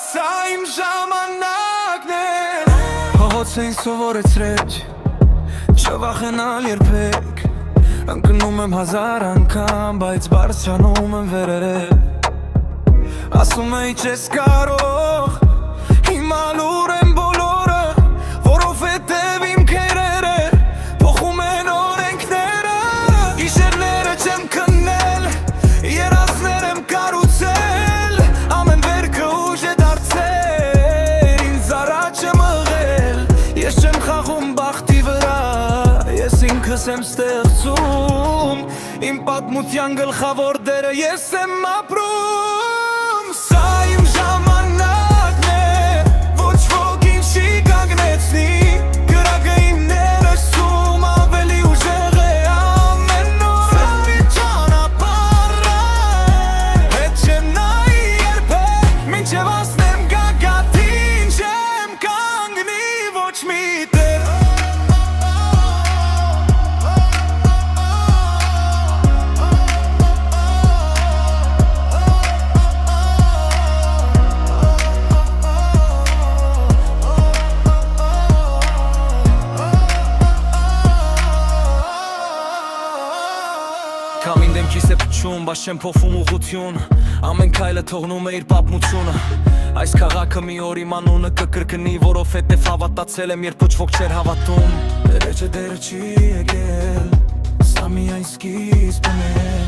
Սա իմ ժամանակն է Հողոց էին սովորեցրել Չվախենալ երբեք Ընկնում եմ հազար անգամ Բայց բարձրանում եմ վերերել Ասում էի չես կարող Հիմա լուր եմ բոլորը Որովհետև իմ քերերը Փոխում են օրենքները Գիշերները չեմ քննել Երազներ եմ կառուցել Ամեն վերքը ուժ է դարձել Ինձ առաջ եմ ըղել Ես չեմ խաղում բախտի վրա Ես ինքս եմ ստեղծում Իմ պատմության գլխավոր դերը Ես եմ ապրում Սա իմ ժամանակն է Ոչ ոք ինձ չի կանգնեցնի Կրակը իմն է լսում Ավելի ուժեղ է ամեն օր Սա մի ճանապարհ է Հետ չեմ նայի երբեք Մինչև հասնեմ գագաթին Չեմ կանգնի ոչ մի տեղ Քամին դեմքիս է փչում, բայց չեմ փոխվում ուղղություն Ամեն քայլը թողնում է իր պատմությունը Այս քաղաքը մի օր իմ անունը կկրկնի Որովհետև հավատացել եմ, երբ ոչ ոք չէր հավատում Դերը չի եկել, սա միայն սկիզբն է